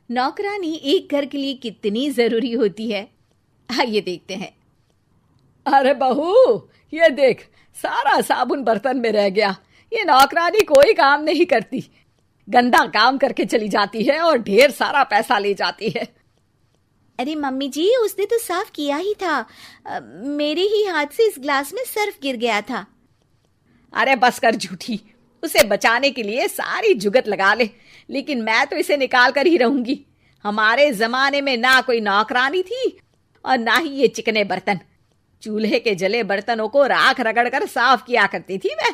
नौकरानी एक घर के लिए कितनी जरूरी होती है, आइए देखते हैं। अरे बहू, ये देख, सारा साबुन बर्तन में रह गया। ये नौकरानी कोई काम नहीं करती, गंदा काम करके चली जाती है और ढेर सारा पैसा ले जाती है। अरे मम्मी जी, उसने तो साफ किया ही था। मेरे ही हाथ से इस ग्लास में सर्फ गिर गया था। अरे बस कर झूठी, उसे बचाने के लिए सारी जुगत लगा ले, लेकिन मैं तो इसे निकाल कर ही रहूंगी। हमारे जमाने में ना कोई नौकरानी थी और ना ही ये चिकने बर्तन। चूल्हे के जले बर्तनों को राख रगड़ कर साफ किया करती थी मैं।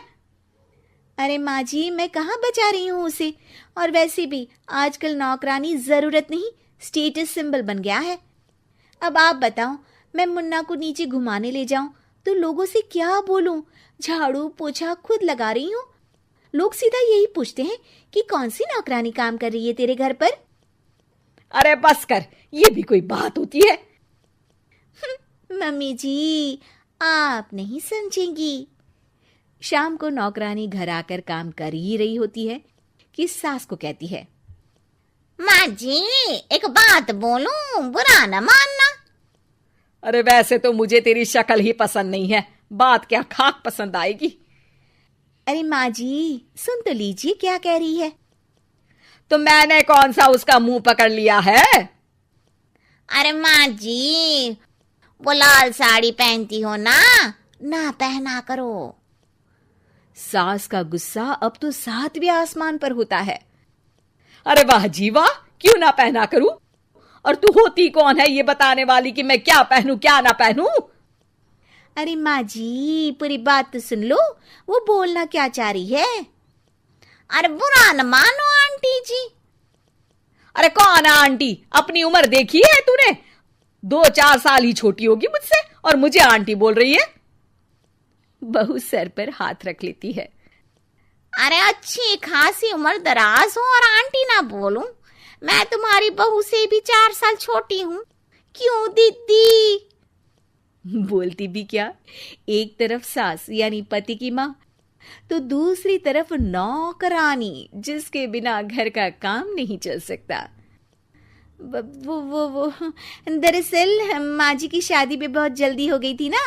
अरे माँ जी, मैं कहाँ बचा रही हूँ उसे। और वैसे भी आजकल नौकरानी जरूरत नहीं, स्टेटस सिंबल बन गया है। अब आप बताओ, मैं मुन्ना को नीचे घुमाने ले जाऊं तो लोगों से क्या बोलूं? झाड़ू पोछा खुद लगा रही हूँ। लोग सीधा यही पूछते हैं कि कौन सी नौकरानी काम कर रही है तेरे घर पर। अरे बस कर, ये भी कोई बात होती है? मम्मी जी, आप नहीं समझेंगी। शाम को नौकरानी घर आकर काम कर ही रही होती है कि सास को कहती है, माँ जी, एक बात बोलूं, बुरा न मानना। अरे वैसे तो मुझे तेरी शक्ल ही पसंद नहीं है, बात क्या खाक पसंद आएगी। अरे माँ जी, सुन तो लीजिए क्या कह रही है। तो मैंने कौन सा उसका मुंह पकड़ लिया है? अरे माँ जी, वो लाल साड़ी पहनती हो ना, ना पहना करो। सास का गुस्सा अब तो 7वें आसमान पर होता है। अरे वाह जी वाह, क्यों ना पहना करूं? और तू होती कौन है ये बताने वाली कि मैं क्या पहनूं क्या ना पहनूं? अरे माँ जी, पूरी बात तो सुन लो, वो बोलना क्या चाह रही है। अरे बुरा न मानो आंटी जी। अरे कौन है आंटी? अपनी उम्र देखी है तूने? 2-4 साल ही छोटी होगी मुझसे और मुझे आंटी बोल रही है। बहू सर पर हाथ रख लेती है। अरे अच्छी खासी उम्र दराज हो और आंटी ना बोलूं? मैं तुम्हारी बहू से भी 4 साल छोटी हूं। क्यों दीदी? बोलती भी क्या, एक तरफ सास यानी पति की माँ, तो दूसरी तरफ नौकरानी जिसके बिना घर का काम नहीं चल सकता। वो दरअसल माँ जी की शादी भी बहुत जल्दी हो गई थी ना।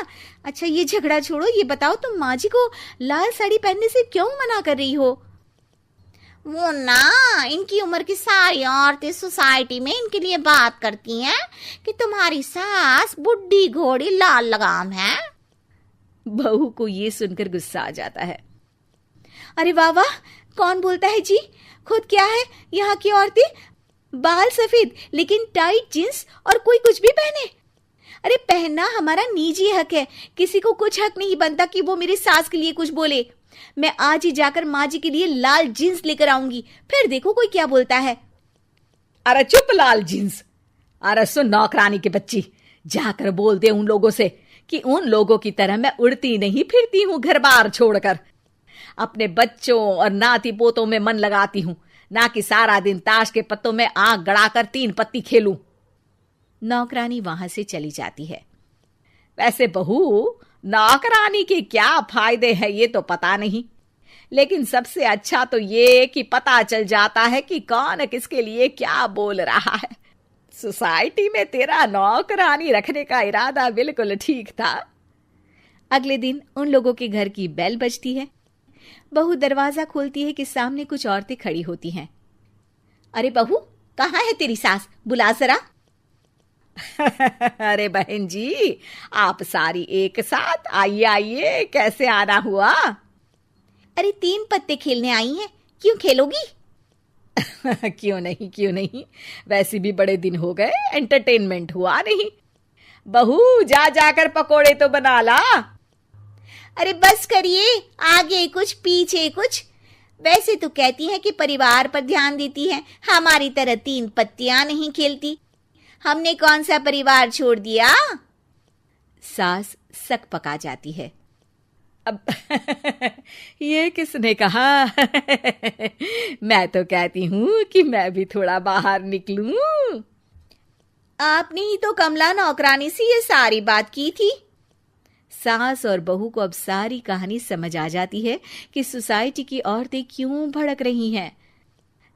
अच्छा ये झगड़ा छोड़ो, ये बताओ तुम माँ जी को लाल साड़ी पहनने से क्यों मना कर रही हो? वो ना, इनकी उम्र की सारी औरतें सोसाइटी में इनके लिए बात करती हैं कि तुम्हारी सास बुढ़ी घोड़ी लाल लगाम है। बहू को ये सुनकर गुस्सा आ जाता है। अरे वाह वाह, कौन बोलता है जी? खुद क्या है यहाँ की औरतें, बाल सफेद लेकिन टाइट जींस और कोई कुछ भी पहने। अरे पहनना हमारा निजी हक है, किसी को कुछ हक नहीं बनता कि वो मेरी सास के लिए कुछ बोले। मैं आज ही जाकर माँ जी के लिए लाल जींस लेकर आऊंगी, फिर देखो कोई क्या बोलता है। अरे चुप लाल जींस। अरे सुन नौकरानी की बच्ची, जाकर बोल दे उन लोगों से कि उन लोगों की तरह मैं उड़ती नहीं फिरती हूँ घर बार छोड़कर। अपने बच्चों और नाती पोतों में मन लगाती हूँ, ना कि सारा दिन ताश के पत्तों में आंख गड़ाकर 3 पत्ती खेलूं। नौकरानी वहां से चली जाती है। वैसे बहू, नौकरानी के क्या फायदे हैं ये तो पता नहीं, लेकिन सबसे अच्छा तो ये कि पता चल जाता है कि कौन किसके लिए क्या बोल रहा है। सोसाइटी में तेरा नौकरानी रखने का इरादा बिल्कुल ठीक था। अगले दिन उन लोगों के घर की बेल बजती है। बहू दरवाजा खोलती है कि सामने कुछ औरतें खड़ी होती हैं। अरे बहू, कहाँ है तेरी सास? बुला जरा। अरे बहन जी, आप सारी एक साथ आइए आइए, कैसे आना हुआ? अरे 3 पत्ते खेलने आई हैं, क्यों खेलोगी? क्यों नहीं, वैसे भी बड़े दिन हो गए, एंटरटेनमेंट हुआ नहीं। बहू जा जाकर पकोड़े तो बना ला। अरे बस करिए, आगे कुछ पीछे कुछ। वैसे तो कहती है कि परिवार पर ध्यान देती है, हमारी तरह 3 पत्तियां नहीं खेलती। हमने कौन सा परिवार छोड़ दिया? सास सक पका जाती है। अब ये किसने कहा? मैं तो कहती हूँ कि मैं भी थोड़ा बाहर निकलूं। आपने ही तो कमला नौकरानी से ये सारी बात की थी। सास और बहू को अब सारी कहानी समझ आ जाती है कि सोसाइटी की औरतें क्यों भड़क रही हैं।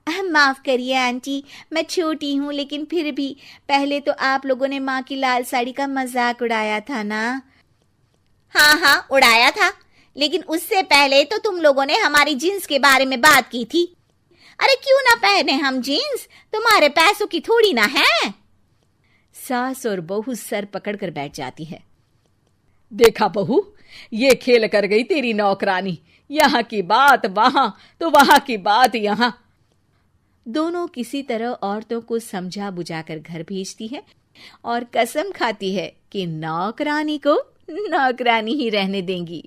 माफ करिए आंटी, मैं छोटी हूँ, लेकिन फिर भी पहले तो आप लोगों ने माँ की लाल साड़ी का मजाक उड़ाया था ना। हाँ हाँ, उड़ाया था, लेकिन उससे पहले तो तुम लोगों ने हमारी जीन्स के बारे में बात की थी। अरे क्यों ना पहने हम जीन्स, तुम्हारे पैसों की थोड़ी ना है। सास और बहू सर पकड़कर बैठ जाती है। देखा बहू, ये खेल कर गई तेरी नौकरानी, यहाँ की बात वहां तो वहां की बात यहाँ। दोनों किसी तरह औरतों को समझा बुझाकर घर भेजती है और कसम खाती है कि नौकरानी को नौकरानी ही रहने देंगी।